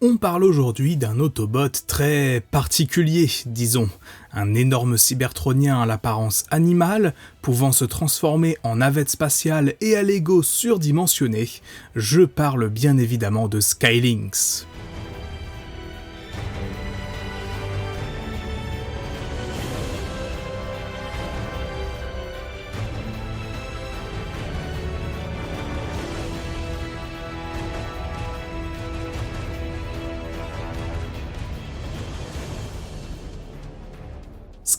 On parle aujourd'hui d'un Autobot très particulier, disons. Un énorme cybertronien à l'apparence animale, pouvant se transformer en navette spatiale et à l'ego surdimensionné. Je parle bien évidemment de Skylinks.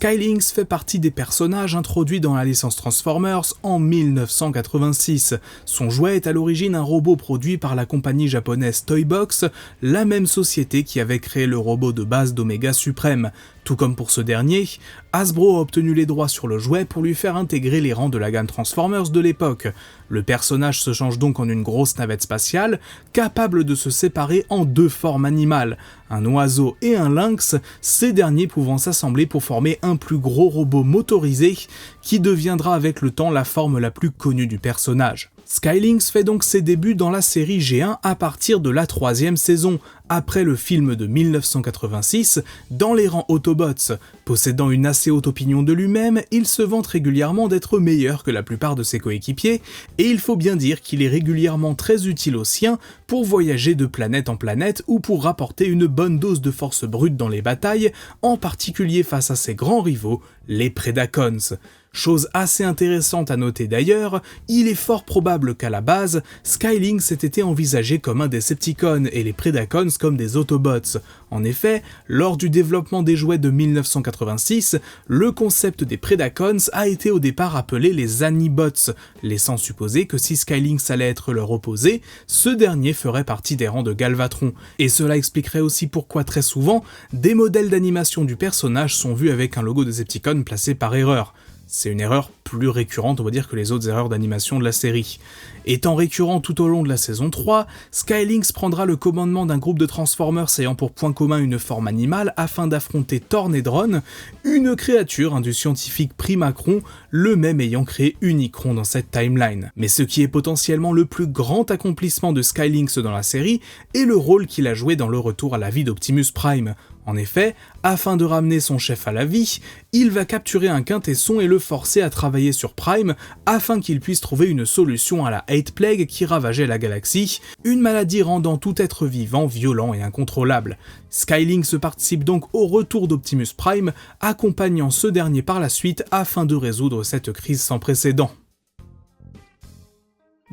Skylinks fait partie des personnages introduits dans la licence Transformers en 1986. Son jouet est à l'origine un robot produit par la compagnie japonaise Toybox, la même société qui avait créé le robot de base d'Omega Supreme. Tout comme pour ce dernier, Hasbro a obtenu les droits sur le jouet pour lui faire intégrer les rangs de la gamme Transformers de l'époque. Le personnage se change donc en une grosse navette spatiale, capable de se séparer en deux formes animales, un oiseau et un lynx, ces derniers pouvant s'assembler pour former un plus gros robot motorisé qui deviendra avec le temps la forme la plus connue du personnage. Skylinks fait donc ses débuts dans la série G1 à partir de la 3e saison, après le film de 1986, dans les rangs Autobots. Possédant une assez haute opinion de lui-même, il se vante régulièrement d'être meilleur que la plupart de ses coéquipiers, et il faut bien dire qu'il est régulièrement très utile aux siens pour voyager de planète en planète ou pour rapporter une bonne dose de force brute dans les batailles, en particulier face à ses grands rivaux, les Predacons. Chose assez intéressante à noter d'ailleurs, il est fort probable qu'à la base, Skylinks ait été envisagé comme un Decepticon et les Predacons comme des Autobots. En effet, lors du développement des jouets de 1986, le concept des Predacons a été au départ appelé les Anibots, laissant supposer que si Skylinks allait être leur opposé, ce dernier ferait partie des rangs de Galvatron. Et cela expliquerait aussi pourquoi très souvent, des modèles d'animation du personnage sont vus avec un logo Decepticon placé par erreur. C'est une erreur plus récurrente, on va dire, que les autres erreurs d'animation de la série. Étant récurrent tout au long de la saison 3, Skylinks prendra le commandement d'un groupe de Transformers ayant pour point commun une forme animale afin d'affronter Tornedron, une créature du scientifique Primacron, le même ayant créé Unicron dans cette timeline. Mais ce qui est potentiellement le plus grand accomplissement de Skylinks dans la série est le rôle qu'il a joué dans le retour à la vie d'Optimus Prime. En effet, afin de ramener son chef à la vie, il va capturer un quintesson et le forcer à travailler sur Prime afin qu'il puisse trouver une solution à la Hate Plague qui ravageait la galaxie, une maladie rendant tout être vivant violent et incontrôlable. Skylinks participe donc au retour d'Optimus Prime, accompagnant ce dernier par la suite afin de résoudre cette crise sans précédent.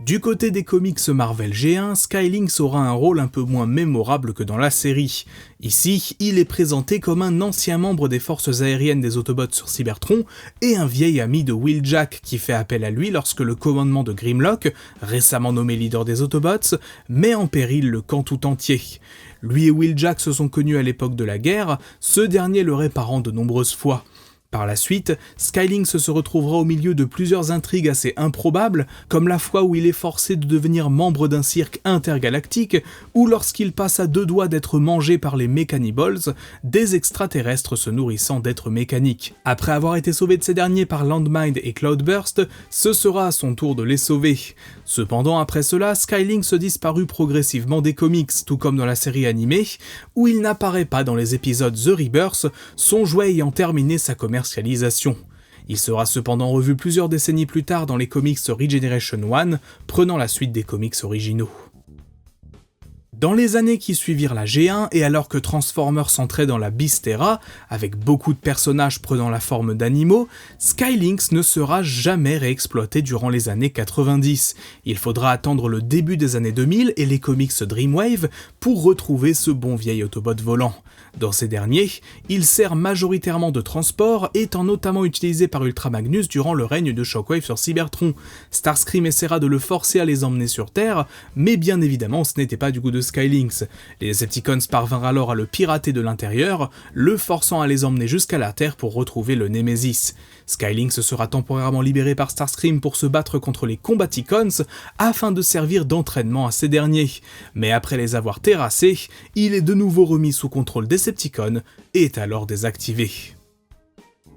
Du côté des comics Marvel G1, Skylinks aura un rôle un peu moins mémorable que dans la série. Ici, il est présenté comme un ancien membre des forces aériennes des Autobots sur Cybertron et un vieil ami de Wheeljack qui fait appel à lui lorsque le commandement de Grimlock, récemment nommé leader des Autobots, met en péril le camp tout entier. Lui et Wheeljack se sont connus à l'époque de la guerre, ce dernier le réparant de nombreuses fois. Par la suite, Skylinks se retrouvera au milieu de plusieurs intrigues assez improbables, comme la fois où il est forcé de devenir membre d'un cirque intergalactique, ou lorsqu'il passe à deux doigts d'être mangé par les Mechanibals, des extraterrestres se nourrissant d'êtres mécaniques. Après avoir été sauvé de ces derniers par Landmind et Cloudburst, ce sera à son tour de les sauver. Cependant, après cela, Skylinks disparut progressivement des comics, tout comme dans la série animée, où il n'apparaît pas dans les épisodes The Rebirth, son jouet ayant terminé sa commercialisation. Il sera cependant revu plusieurs décennies plus tard dans les comics Regeneration 1, prenant la suite des comics originaux. Dans les années qui suivirent la G1 et alors que Transformers entrait dans la Beast Era, avec beaucoup de personnages prenant la forme d'animaux, Skylinks ne sera jamais réexploité durant les années 90. Il faudra attendre le début des années 2000 et les comics Dreamwave pour retrouver ce bon vieil Autobot volant. Dans ces derniers, il sert majoritairement de transport, étant notamment utilisé par Ultra Magnus durant le règne de Shockwave sur Cybertron. Starscream essaiera de le forcer à les emmener sur Terre, mais bien évidemment ce n'était pas du goût de Skylinks. Les Decepticons parvinrent alors à le pirater de l'intérieur, le forçant à les emmener jusqu'à la Terre pour retrouver le Nemesis. Skylinks sera temporairement libéré par Starscream pour se battre contre les Combaticons afin de servir d'entraînement à ces derniers. Mais après les avoir terrassés, il est de nouveau remis sous contrôle Decepticon et est alors désactivé.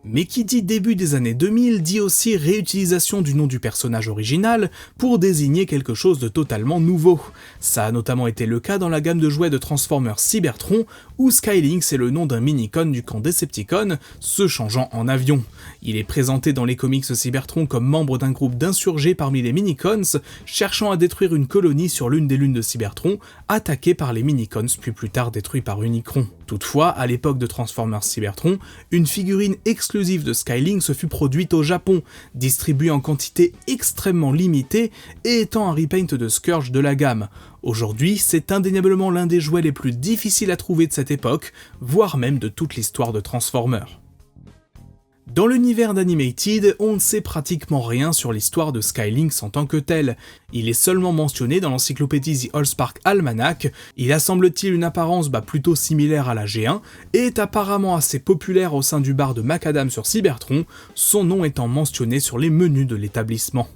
Mais qui dit début des années 2000 dit aussi réutilisation du nom du personnage original pour désigner quelque chose de totalement nouveau. Ça a notamment été le cas dans la gamme de jouets de Transformers Cybertron, où Skylynx est le nom d'un Minicon du camp Decepticon, se changeant en avion. Il est présenté dans les comics Cybertron comme membre d'un groupe d'insurgés parmi les Minicons, cherchant à détruire une colonie sur l'une des lunes de Cybertron, attaquée par les Minicons puis plus tard détruit par Unicron. Toutefois, à l'époque de Transformers Cybertron, une figurine exclusive de Skylynx fut produite au Japon, distribuée en quantité extrêmement limitée et étant un repaint de Scourge de la gamme. Aujourd'hui, c'est indéniablement l'un des jouets les plus difficiles à trouver de cette époque, voire même de toute l'histoire de Transformers. Dans l'univers d'Animated, on ne sait pratiquement rien sur l'histoire de Skylynx en tant que tel. Il est seulement mentionné dans l'encyclopédie The Allspark Almanac, il a semble-t-il une apparence plutôt similaire à la G1, et est apparemment assez populaire au sein du bar de Macadam sur Cybertron, son nom étant mentionné sur les menus de l'établissement.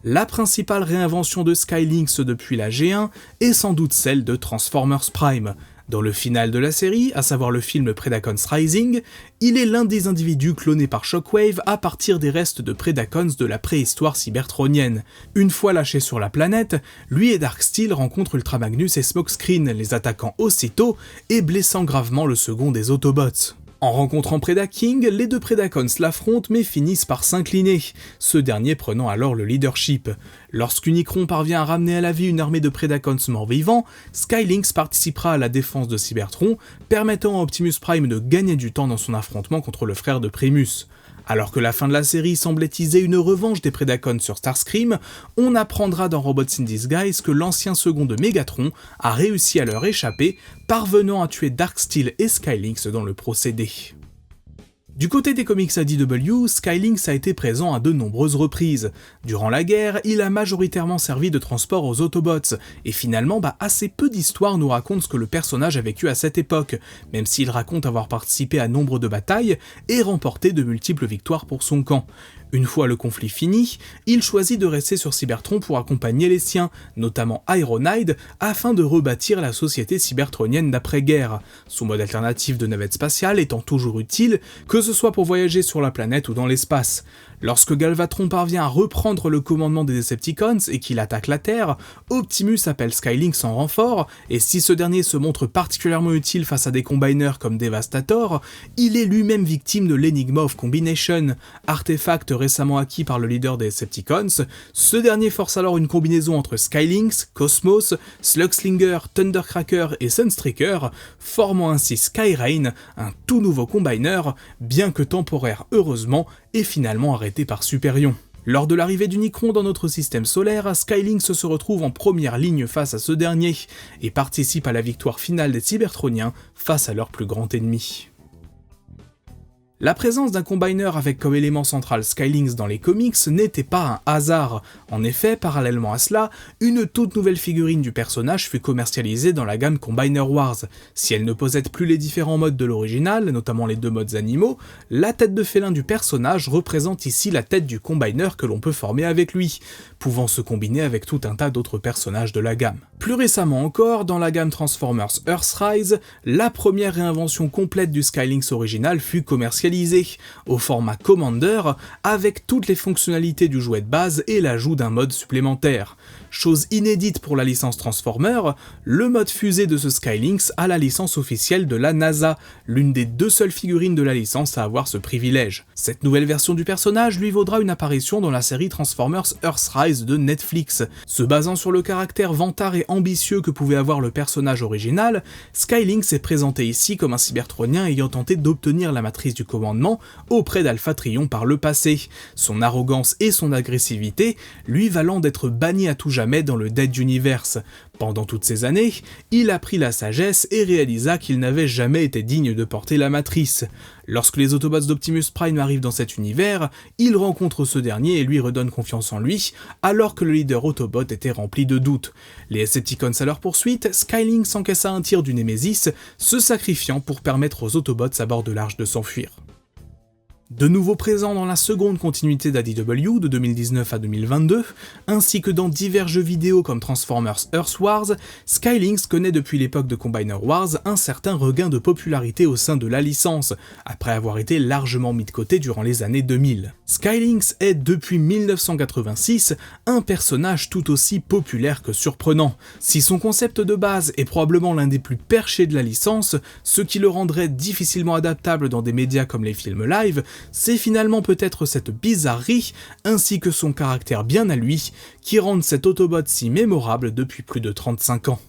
La principale réinvention de Skylynx depuis la G1 est sans doute celle de Transformers Prime. Dans le final de la série, à savoir le film Predacons Rising, il est l'un des individus clonés par Shockwave à partir des restes de Predacons de la préhistoire cybertronienne. Une fois lâché sur la planète, lui et Darksteel rencontrent Ultra Magnus et Smokescreen, les attaquant aussitôt et blessant gravement le second des Autobots. En rencontrant Predaking, les deux Predacons l'affrontent mais finissent par s'incliner, ce dernier prenant alors le leadership. Lorsqu'Unicron parvient à ramener à la vie une armée de Predacons morts-vivants, Skylynx participera à la défense de Cybertron, permettant à Optimus Prime de gagner du temps dans son affrontement contre le frère de Primus. Alors que la fin de la série semblait teaser une revanche des Predacons sur Starscream, on apprendra dans Robots in Disguise que l'ancien second de Megatron a réussi à leur échapper, parvenant à tuer Darksteel et Skylynx dans le procédé. Du côté des comics IDW, Skylynx a été présent à de nombreuses reprises. Durant la guerre, il a majoritairement servi de transport aux Autobots, et finalement assez peu d'histoires nous racontent ce que le personnage a vécu à cette époque, même s'il raconte avoir participé à nombre de batailles et remporté de multiples victoires pour son camp. Une fois le conflit fini, il choisit de rester sur Cybertron pour accompagner les siens, notamment Ironhide, afin de rebâtir la société cybertronienne d'après-guerre, son mode alternatif de navette spatiale étant toujours utile, que ce soit pour voyager sur la planète ou dans l'espace. Lorsque Galvatron parvient à reprendre le commandement des Decepticons et qu'il attaque la Terre, Optimus appelle Skylynx en renfort, et si ce dernier se montre particulièrement utile face à des combiners comme Devastator, il est lui-même victime de l'Enigma of Combination, artefact récemment acquis par le leader des Decepticons. Ce dernier force alors une combinaison entre Skylynx, Cosmos, Slugslinger, Thundercracker et Sunstreaker, formant ainsi Skyrain, un tout nouveau combiner, bien que temporaire heureusement, et finalement arrêté par Superion. Lors de l'arrivée d'Unicron dans notre système solaire, Skylynx se retrouve en première ligne face à ce dernier, et participe à la victoire finale des Cybertroniens face à leur plus grand ennemi. La présence d'un combiner avec comme élément central Skylynx dans les comics n'était pas un hasard. En effet, parallèlement à cela, une toute nouvelle figurine du personnage fut commercialisée dans la gamme Combiner Wars. Si elle ne possède plus les différents modes de l'original, notamment les deux modes animaux, la tête de félin du personnage représente ici la tête du combiner que l'on peut former avec lui, pouvant se combiner avec tout un tas d'autres personnages de la gamme. Plus récemment encore, dans la gamme Transformers Earthrise, la première réinvention complète du Skylynx original fut commercialisée au format Commander avec toutes les fonctionnalités du jouet de base et l'ajout d'un mode supplémentaire. Chose inédite pour la licence Transformers, le mode fusée de ce Skylynx a la licence officielle de la NASA, l'une des deux seules figurines de la licence à avoir ce privilège. Cette nouvelle version du personnage lui vaudra une apparition dans la série Transformers Earthrise de Netflix. Se basant sur le caractère vantard et ambitieux que pouvait avoir le personnage original, Skylynx est présenté ici comme un cybertronien ayant tenté d'obtenir la matrice du commandement auprès d'Alpha Trion par le passé, son arrogance et son agressivité lui valant d'être banni à tout jamais dans le Dead Universe. Pendant toutes ces années, il apprit la sagesse et réalisa qu'il n'avait jamais été digne de porter la matrice. Lorsque les Autobots d'Optimus Prime arrivent dans cet univers, il rencontre ce dernier et lui redonne confiance en lui, alors que le leader Autobot était rempli de doutes. Les Decepticons à leur poursuite, Skylynx encaissa un tir du Némésis, se sacrifiant pour permettre aux Autobots à bord de l'Arche de s'enfuir. De nouveau présent dans la seconde continuité d'ADW de 2019 à 2022, ainsi que dans divers jeux vidéo comme Transformers Earth Wars, Skylinks connaît depuis l'époque de Combiner Wars un certain regain de popularité au sein de la licence, après avoir été largement mis de côté durant les années 2000. Skylinks est depuis 1986 un personnage tout aussi populaire que surprenant. Si son concept de base est probablement l'un des plus perchés de la licence, ce qui le rendrait difficilement adaptable dans des médias comme les films live, c'est finalement peut-être cette bizarrerie, ainsi que son caractère bien à lui, qui rendent cet Autobot si mémorable depuis plus de 35 ans.